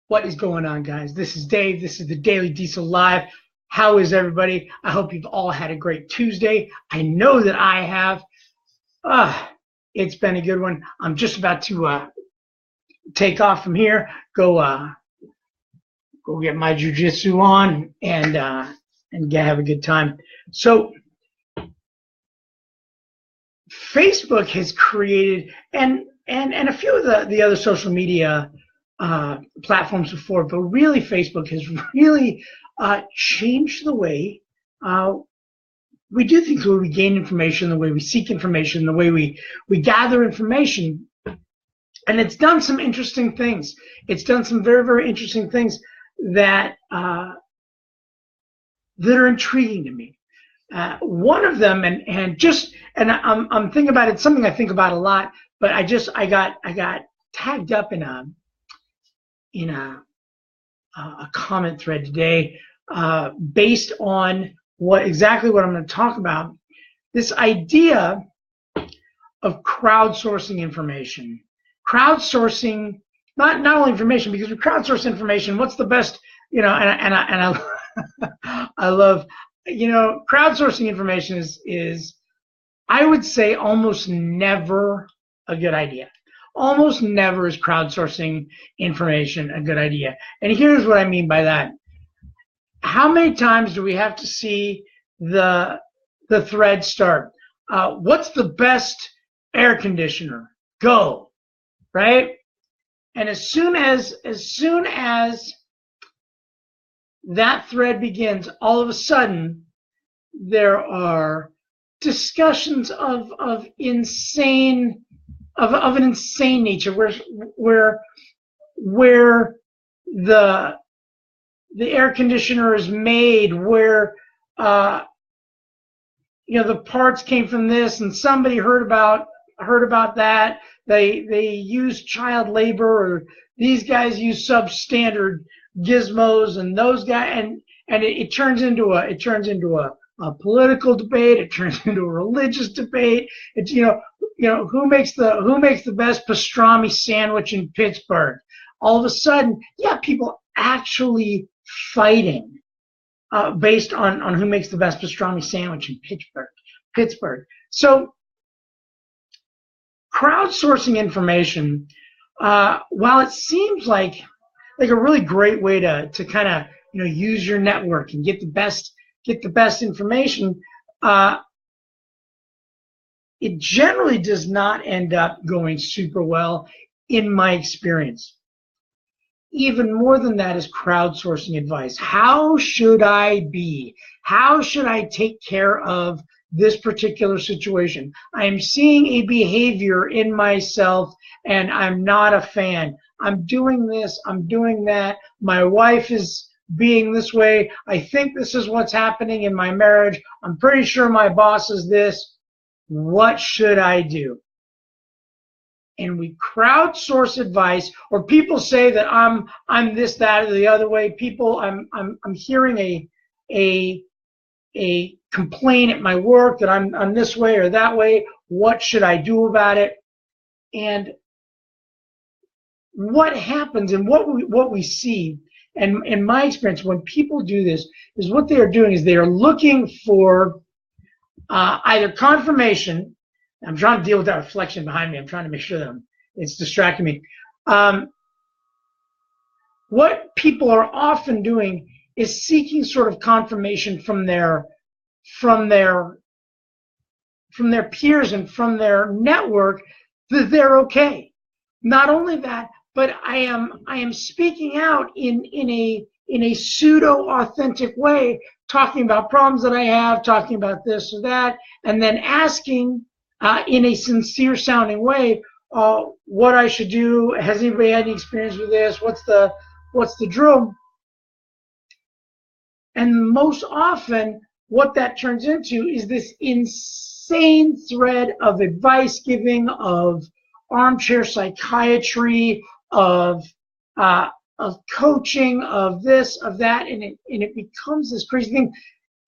What is going on, guys? This is Dave. This is the Daily Diesel Live. How is everybody? I hope you've all had a great Tuesday. I know that I have. It's been a good one. I'm just about to take off from here, go get my jiu-jitsu on, and have a good time. So Facebook has created, and a few of the other social media platforms before, but really Facebook has really changed the way we do things, the way we gain information, the way we seek information, the way we gather information. And it's done some interesting things. It's done some very, very interesting things that are intriguing to me. One of them, and I'm thinking about it, something I think about a lot, but I got tagged up in a comment thread today based on exactly what I'm going to talk about. This idea of crowdsourcing information. Crowdsourcing, not only information, because we crowdsource information, what's the best, and I love, crowdsourcing information is, I would say, almost never a good idea. Almost never is crowdsourcing information a good idea. And here's what I mean by that. How many times do we have to see the thread start? What's the best air conditioner? Go, right? And as soon as that thread begins, all of a sudden there are discussions of an insane nature, where the air conditioner is made, where the parts came from this, and somebody heard about that. They use child labor, or these guys use substandard gizmos, and those guys, and it turns into a political debate. It turns into a religious debate. It's who makes the best pastrami sandwich in Pittsburgh. All of a sudden, people actually fighting based on who makes the best pastrami sandwich in Pittsburgh. So crowdsourcing information, while it seems like a really great way to kind of use your network and get the best information, it generally does not end up going super well in my experience. Even more than that is crowdsourcing advice. How should I be? How should I take care of this particular situation? I am seeing a behavior in myself and I'm not a fan. I'm doing this, I'm doing that. My wife is being this way. I think this is what's happening in my marriage. I'm pretty sure my boss is this. What should I do? And we crowdsource advice, or people say that I'm this, that, or the other way. People, I'm hearing a complaint at my work that I'm this way or that way. What should I do about it? And what happens, and what we see, and in my experience, when people do this, is what they are doing is they are looking for either confirmation. I'm trying to deal with that reflection behind me. I'm trying to make sure that it's distracting me. What people are often doing is seeking sort of confirmation from their peers and from their network that they're okay. Not only that, but I am speaking out in a pseudo authentic way, talking about problems that I have, talking about this or that, and then asking in a sincere sounding way what I should do. Has anybody had any experience with this? What's the drill? And most often what that turns into is this insane thread of advice giving, of armchair psychiatry, of coaching, of this, of that, and it becomes this crazy thing,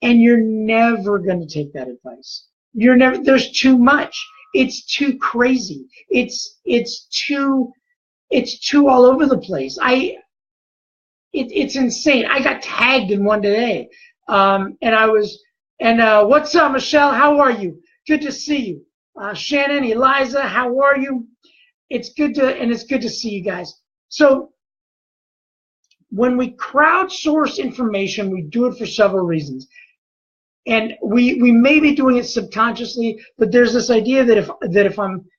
and you're never going to take that advice. There's too much. It's too crazy. It's too all over the place. it's insane. I got tagged in one today, what's up, Michelle? How are you? Good to see you. Shannon, Eliza, how are you? It's good to see you guys. So when we crowdsource information, we do it for several reasons. And we may be doing it subconsciously, but there's this idea that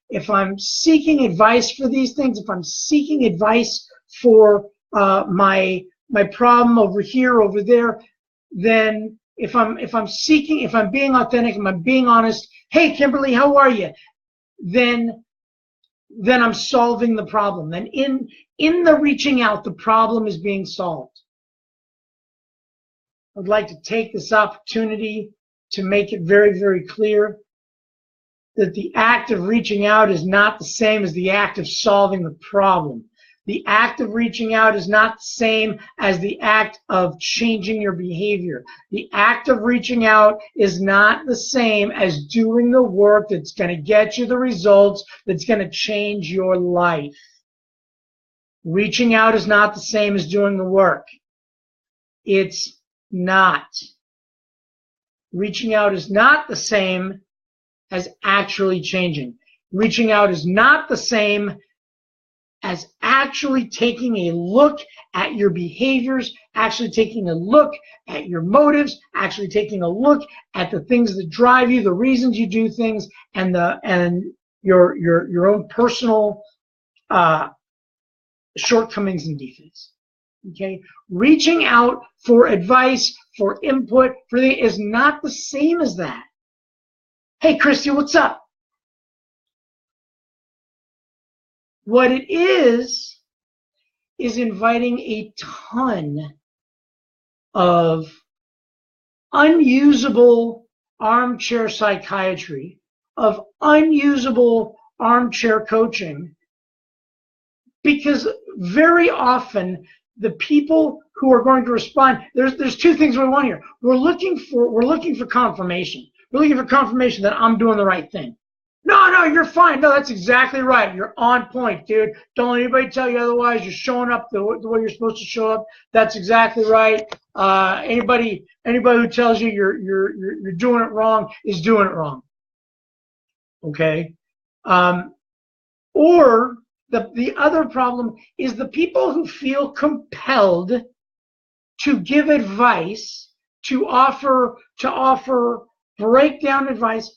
if I'm seeking advice for these things, if I'm seeking advice for my problem over here, over there, then if I'm being authentic, if I'm being honest, hey Kimberly, how are you? Then I'm solving the problem. Then in the reaching out, the problem is being solved. I'd like to take this opportunity to make it very, very clear that the act of reaching out is not the same as the act of solving the problem. The act of reaching out is not the same as the act of changing your behavior. The act of reaching out is not the same as doing the work that's going to get you the results, that's going to change your life. Reaching out is not the same as doing the work. It's not. Reaching out is not the same as actually changing. Reaching out is not the same as actually taking a look at your behaviors, actually taking a look at your motives, actually taking a look at the things that drive you, the reasons you do things, and your own personal shortcomings and defects. Okay, reaching out for advice, for input, is not the same as that. Hey, Christy, what's up? What it is inviting a ton of unusable armchair psychiatry, of unusable armchair coaching, because very often the people who are going to respond, there's two things we want here. We're looking for confirmation. We're looking for confirmation that I'm doing the right thing. No, you're fine. No, that's exactly right. You're on point, dude. Don't let anybody tell you otherwise. You're showing up the way you're supposed to show up. That's exactly right. Anybody who tells you you're doing it wrong is doing it wrong. Okay. Or the other problem is the people who feel compelled to give advice, to offer breakdown advice,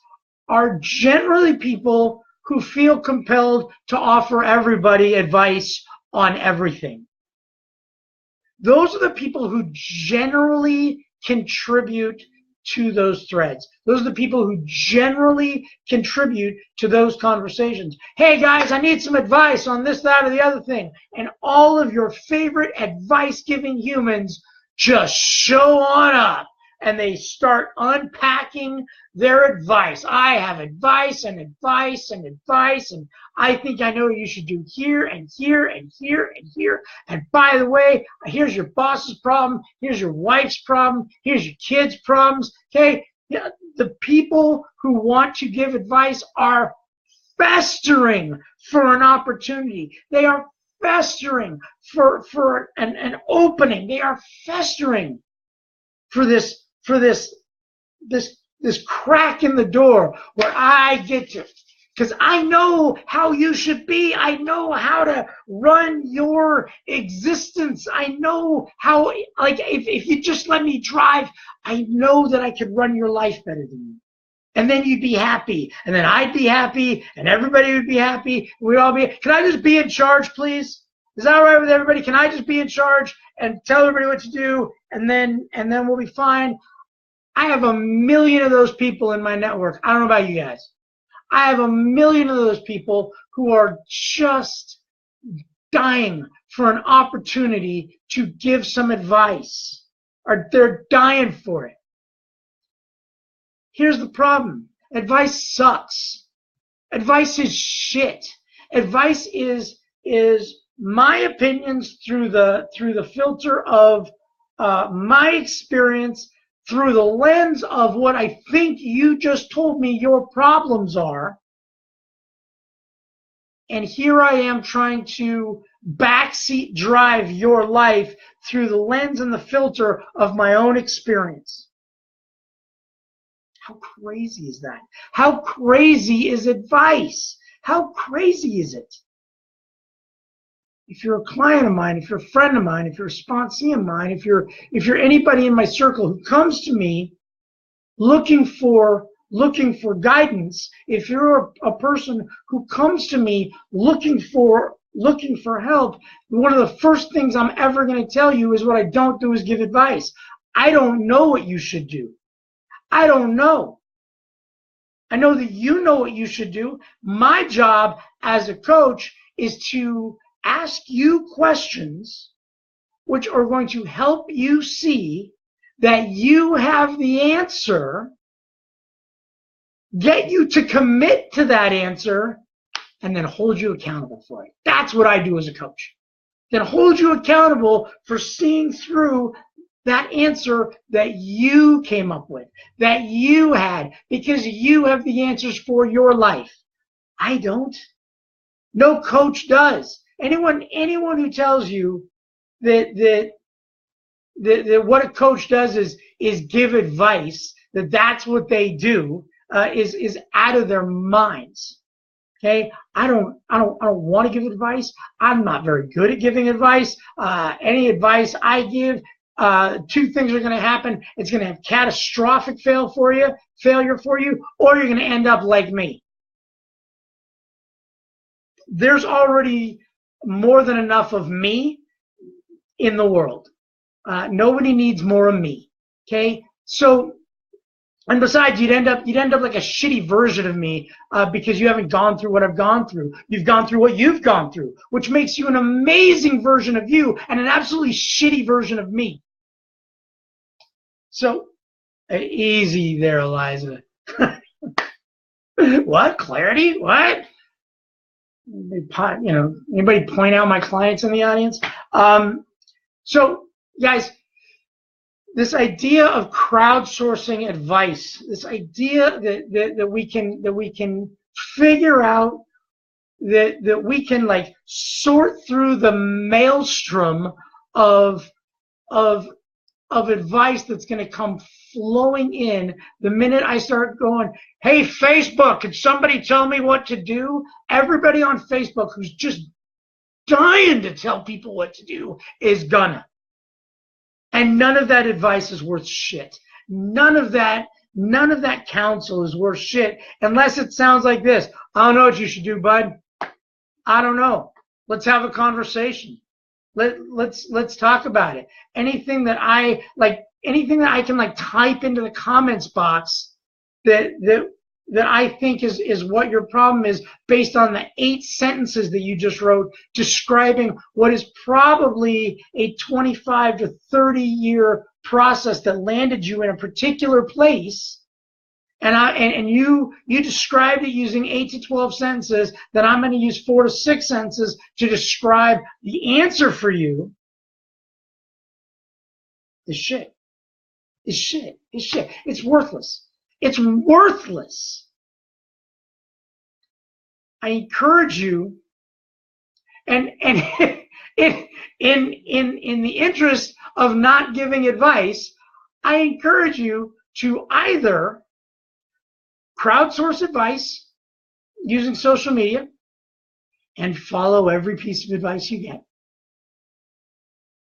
are generally people who feel compelled to offer everybody advice on everything. Those are the people who generally contribute to those threads. Those are the people who generally contribute to those conversations. Hey guys, I need some advice on this, that, or the other thing. And all of your favorite advice-giving humans just show on up and they start unpacking their advice. I have advice and advice and advice, and I think I know what you should do here and here and here and here. And by the way, here's your boss's problem, here's your wife's problem, here's your kids' problems. Okay, the people who want to give advice are festering for an opportunity. They are festering for an opening. They are festering for this crack in the door where I get to, because I know how you should be. I know how to run your existence. I know how, like, if you just let me drive, I know that I could run your life better than you. And then you'd be happy, and then I'd be happy, and everybody would be happy. We'd all be. Can I just be in charge, please? Is that all right with everybody? Can I just be in charge and tell everybody what to do, and then we'll be fine? I have 1 million of those people in my network. I don't know about you guys. I have 1 million of those people who are just dying for an opportunity to give some advice, or they're dying for it. Here's the problem. Advice sucks. Advice is shit. Advice is my opinions through the filter of my experience, through the lens of what I think you just told me your problems are. And here I am trying to backseat drive your life through the lens and the filter of my own experience. How crazy is that? How crazy is advice? How crazy is it? If you're a client of mine, if you're a friend of mine, if you're a sponsee of mine, if you're anybody in my circle who comes to me looking for guidance, if you're a person who comes to me looking for help, one of the first things I'm ever going to tell you is what I don't do is give advice. I don't know what you should do. I don't know. I know that you know what you should do. My job as a coach is to ask you questions which are going to help you see that you have the answer, get you to commit to that answer, and then hold you accountable for it. That's what I do as a coach. Then hold you accountable for seeing through that answer that you came up with, that you had, because you have the answers for your life. I don't. No coach does. Anyone who tells you that what a coach does is give advice, that's what they do, is out of their minds. Okay, I don't want to give advice. I'm not very good at giving advice. Any advice I give, two things are going to happen. It's going to have catastrophic failure for you, or you're going to end up like me. There's already more than enough of me in the world. Nobody needs more of me. Okay, so. And besides, you'd end up like a shitty version of me because you haven't gone through what I've gone through. You've gone through what you've gone through, which makes you an amazing version of you and an absolutely shitty version of me. So, easy there, Eliza. What? Clarity? What? Anybody point out my clients in the audience? So, guys, this idea of crowdsourcing advice, this idea that we can figure out that we can like sort through the maelstrom of advice that's going to come flowing in the minute I start going, hey, Facebook, can somebody tell me what to do? Everybody on Facebook who's just dying to tell people what to do is gonna. And none of that advice is worth shit. None of that counsel is worth shit unless it sounds like this. I don't know what you should do, bud. I don't know. Let's have a conversation. Let's talk about it. Anything that I can like type into the comments box that I think is what your problem is, based on the 8 sentences that you just wrote describing what is probably a 25 to 30 year process that landed you in a particular place, and you described it using 8 to 12 sentences, then I'm going to use 4 to 6 sentences to describe the answer for you. Is shit. It's shit. It's shit. It's worthless. It's worthless. I encourage you, and in the interest of not giving advice, I encourage you to either crowdsource advice using social media and follow every piece of advice you get,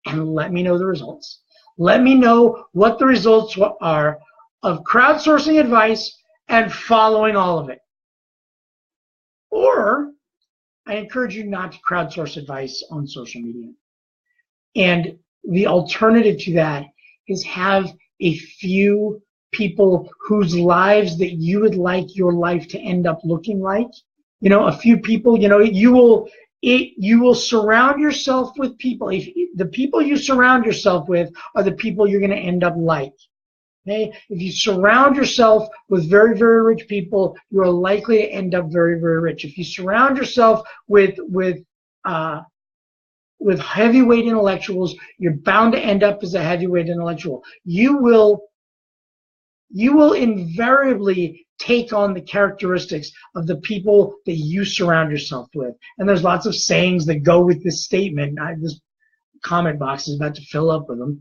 and let me know the results. Let me know what the results are of crowdsourcing advice and following all of it. Or I encourage you not to crowdsource advice on social media. And the alternative to that is have a few people whose lives that you would like your life to end up looking like. A few people, you will surround yourself with people. If the people you surround yourself with are the people you're going to end up like. Okay? If you surround yourself with very, very rich people, you are likely to end up very, very rich. If you surround yourself with heavyweight intellectuals, you're bound to end up as a heavyweight intellectual. You will invariably take on the characteristics of the people that you surround yourself with. And there's lots of sayings that go with this statement. comment box is about to fill up with them.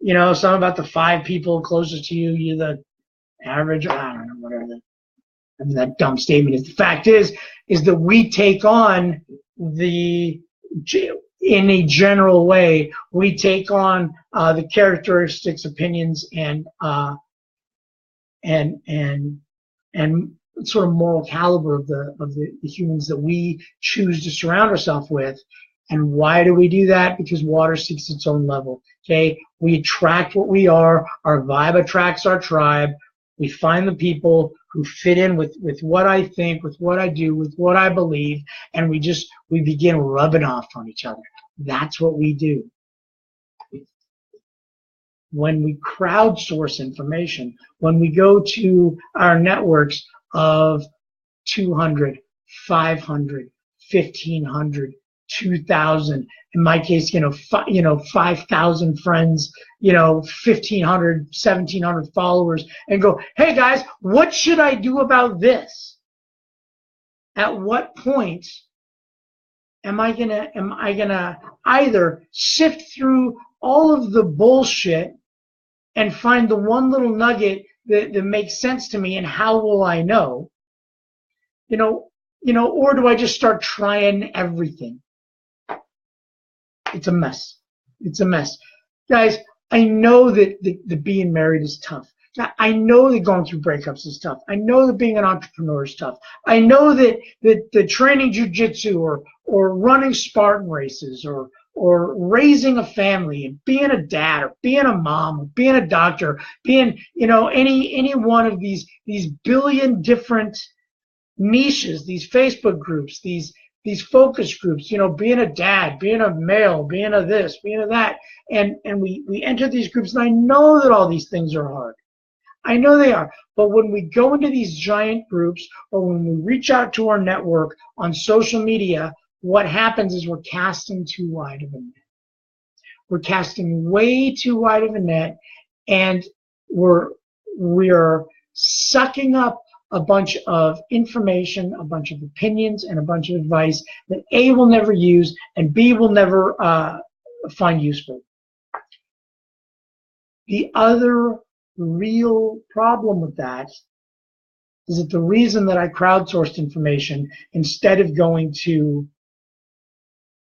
You know, some about the 5 people closest to you, you're the average, I don't know, whatever that dumb statement is. The fact is that we take on in a general way, we take on the characteristics, opinions, and sort of moral caliber of the humans that we choose to surround ourselves with. And why do we do that? Because water seeks its own level. Okay, we attract what we are. Our vibe attracts our tribe. We find the people who fit in with what I think, with what I do, with what I believe, and we begin rubbing off on each other. That's what we do. When we crowdsource information, when we go to our networks of 200, 500, 1,500, 2,000, in my case, 5,000 friends, 1,500, 1,700 followers, and go, hey guys, what should I do about this? At what point am I gonna either sift through all of the bullshit and find the one little nugget that makes sense to me, and how will I know? Or do I just start trying everything? It's a mess. It's a mess. Guys, I know that the being married is tough. I know that going through breakups is tough. I know that being an entrepreneur is tough. I know that the training jiu-jitsu or running Spartan races or raising a family and being a dad or being a mom or being a doctor, being, any one of these billion different niches, these Facebook groups, these focus groups, being a dad, being a male, being a this, being a that. And we enter these groups, and I know that all these things are hard. I know they are. But when we go into these giant groups, or when we reach out to our network on social media, what happens is we're casting too wide of a net. We're casting way too wide of a net, and we're sucking up a bunch of information, a bunch of opinions, and a bunch of advice that A, will never use, and B, will never find useful. The other real problem with that is that the reason that I crowdsourced information instead of going to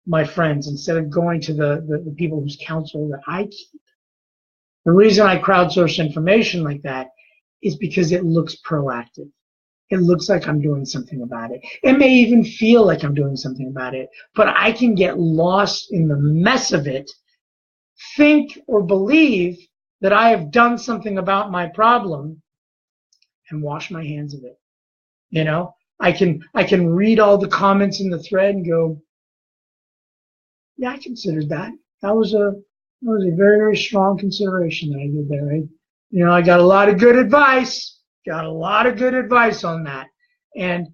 my friends, instead of going to the people whose counsel that I keep, the reason I crowdsource information like that is because it looks proactive. It looks like I'm doing something about it. It may even feel like I'm doing something about it, but I can get lost in the mess of it, think or believe that I have done something about my problem, and wash my hands of it. I can read all the comments in the thread and go, yeah, I considered that. That was a very, very strong consideration that I did there. I got a lot of good advice. Got a lot of good advice on that. And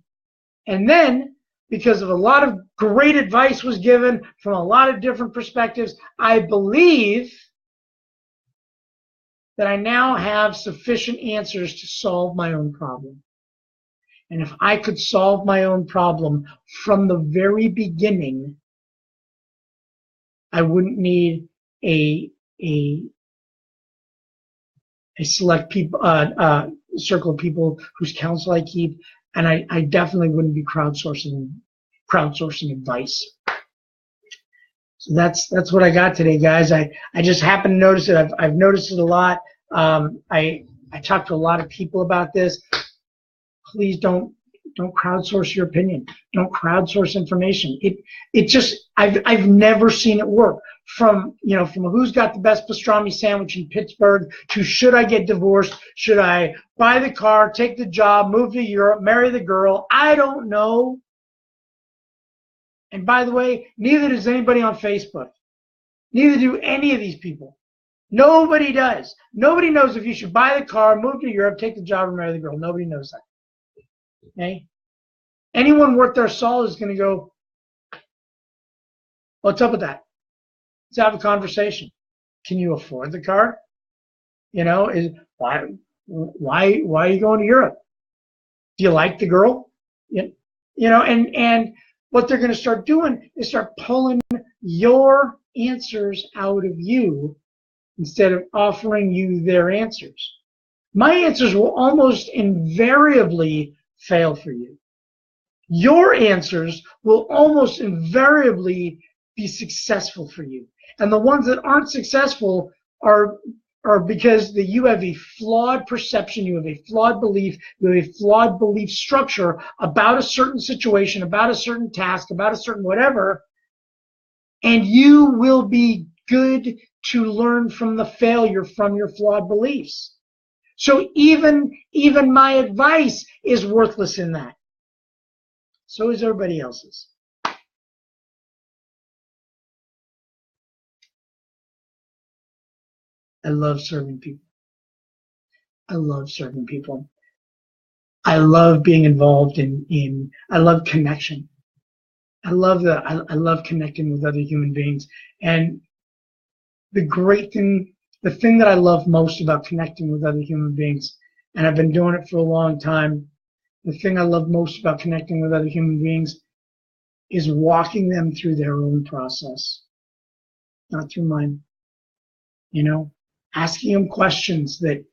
then, because of a lot of great advice was given from a lot of different perspectives, I believe that I now have sufficient answers to solve my own problem. And if I could solve my own problem from the very beginning, I wouldn't need a select people, circle of people whose counsel I keep, and I definitely wouldn't be crowdsourcing advice. So that's what I got today, guys. I just happened to notice it. I've noticed it a lot. I talked to a lot of people about this. Please don't crowdsource your opinion. Don't crowdsource information. It just I've never seen it work. From who's got the best pastrami sandwich in Pittsburgh to should I get divorced? Should I buy the car, take the job, move to Europe, marry the girl? I don't know. And by the way, neither does anybody on Facebook. Neither do any of these people. Nobody does. Nobody knows if you should buy the car, move to Europe, take the job, or marry the girl. Nobody knows that. Okay? Anyone worth their salt is going to go, what's up with that? Let's have a conversation. Can you afford the car? Why are you going to Europe? Do you like the girl? And what they're going to start doing is start pulling your answers out of you instead of offering you their answers. My answers will almost invariably fail for you. Your answers will almost invariably be successful for you. And the ones that aren't successful are because that you have a flawed perception, you have a flawed belief, you have a flawed belief structure about a certain situation, about a certain task, about a certain whatever, and you will be good to learn from the failure from your flawed beliefs. So even my advice is worthless in that. So is everybody else's. I love serving people. I love serving people. I love being involved in I love connection. I love connecting with other human beings. And the thing that I love most about connecting with other human beings, and I've been doing it for a long time, the thing I love most about connecting with other human beings is walking them through their own process, not through mine. You know, asking them questions that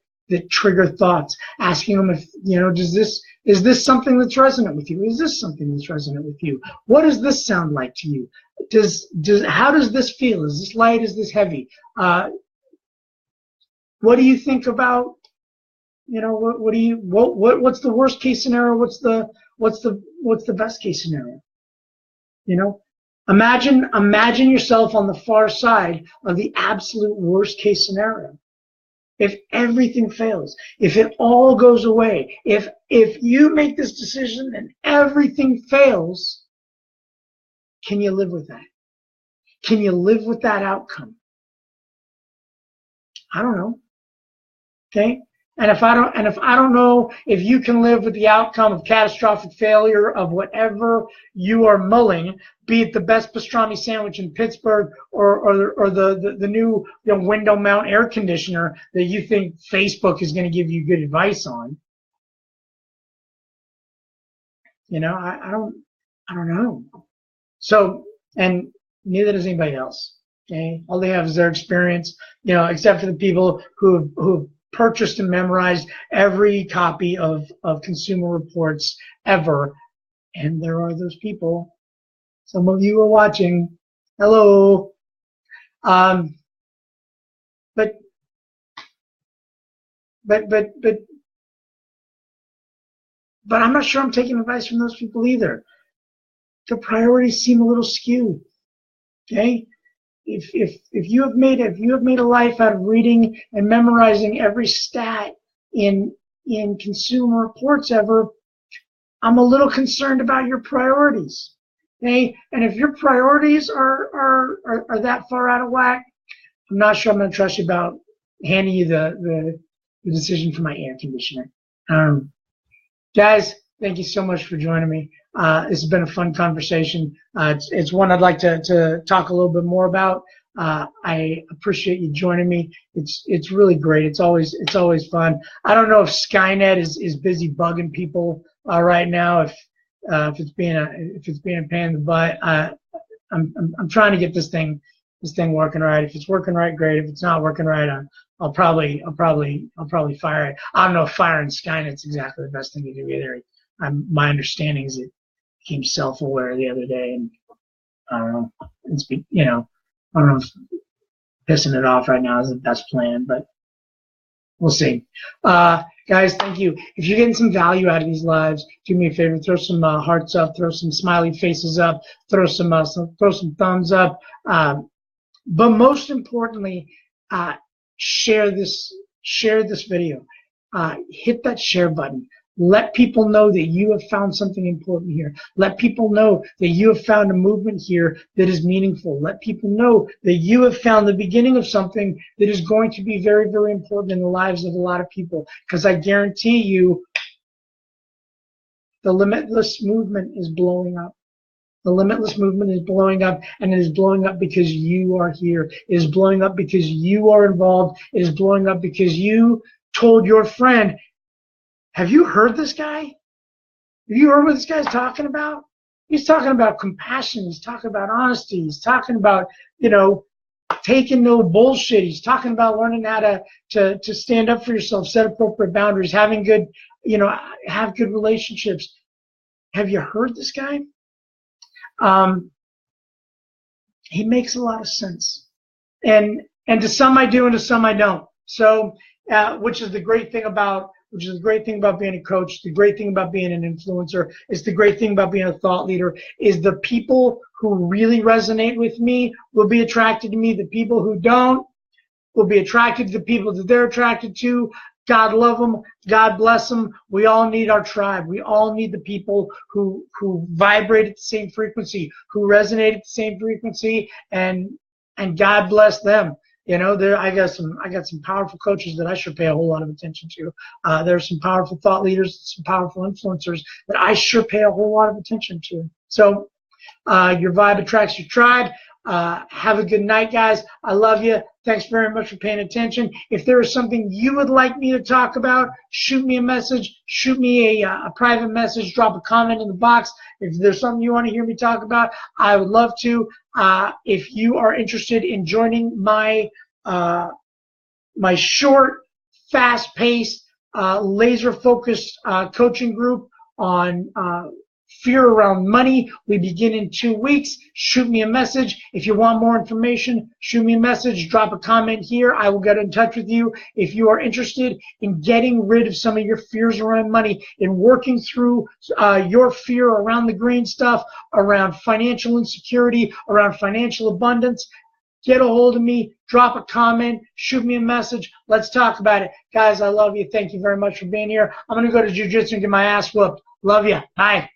trigger thoughts, asking them if, is this something that's resonant with you? Is this something that's resonant with you? What does this sound like to you? How does this feel? Is this light? Is this heavy? What do you think about, what's the worst case scenario? What's the best case scenario? Imagine yourself on the far side of the absolute worst case scenario. If everything fails, if it all goes away, if you make this decision and everything fails, can you live with that? Can you live with that outcome? I don't know. Okay? And if I don't know if you can live with the outcome of catastrophic failure of whatever you are mulling, be it the best pastrami sandwich in Pittsburgh or the new window mount air conditioner that you think Facebook is going to give you good advice on, I don't know. So, and neither does anybody else. Okay, all they have is their experience. Except for the people who've purchased and memorized every copy of Consumer Reports ever, and there are those people. Some of you are watching. Hello. But I'm not sure I'm taking advice from those people either. The priorities seem a little skewed. Okay? If you have made a life out of reading and memorizing every stat in Consumer Reports ever, I'm a little concerned about your priorities. Okay? And if your priorities are that far out of whack, I'm not sure I'm going to trust you about handing you the decision for my air conditioner. Guys, thank you so much for joining me. This has been a fun conversation. It's one I'd like to talk a little bit more about. I appreciate you joining me. It's really great. It's always fun. I don't know if Skynet is busy bugging people right now. If it's being a pain in the butt. I'm trying to get this thing working right. If it's working right, great. If it's not working right, I'll probably fire it. I don't know if firing Skynet's exactly the best thing to do either. My understanding is it became self-aware the other day, and I don't know. I don't know if pissing it off right now is the best plan, but we'll see. Guys, thank you. If you're getting some value out of these lives, do me a favor: throw some hearts up, throw some smiley faces up, throw some thumbs up. But most importantly, share this video. Hit that share button. Let people know that you have found something important here. Let people know that you have found a movement here that is meaningful. Let people know that you have found the beginning of something that is going to be very, very important in the lives of a lot of people. Because I guarantee you, the Limitless movement is blowing up. The Limitless movement is blowing up, and it is blowing up because you are here. It is blowing up because you are involved. It is blowing up because you told your friend, have you heard this guy? Have you heard what this guy's talking about? He's talking about compassion. He's talking about honesty. He's talking about, taking no bullshit. He's talking about learning how to stand up for yourself, set appropriate boundaries, having good, have good relationships. Have you heard this guy? He makes a lot of sense. And to some I do, and to some I don't. So, which is the great thing about being a coach, the great thing about being an influencer, is the great thing about being a thought leader, is the people who really resonate with me will be attracted to me. The people who don't will be attracted to the people that they're attracted to. God love them. God bless them. We all need our tribe. We all need the people who vibrate at the same frequency, who resonate at the same frequency, and God bless them. I got some powerful coaches that I sure pay a whole lot of attention to. There's some powerful thought leaders, some powerful influencers that I sure pay a whole lot of attention to. So your vibe attracts your tribe. Have a good night, guys. I love you. Thanks very much for paying attention. If there is something you would like me to talk about, shoot me a message. Shoot me a private message. Drop a comment in the box. If there's something you want to hear me talk about, I would love to. If you are interested in joining my short, fast-paced, laser-focused coaching group on fear around money, we begin in 2 weeks. Shoot me a message. If you want more information, shoot me a message. Drop a comment here. I will get in touch with you. If you are interested in getting rid of some of your fears around money, in working through your fear around the green stuff, around financial insecurity, around financial abundance, get a hold of me. Drop a comment. Shoot me a message. Let's talk about it. Guys, I love you. Thank you very much for being here. I'm going to go to jiu-jitsu and get my ass whooped. Love you. Bye.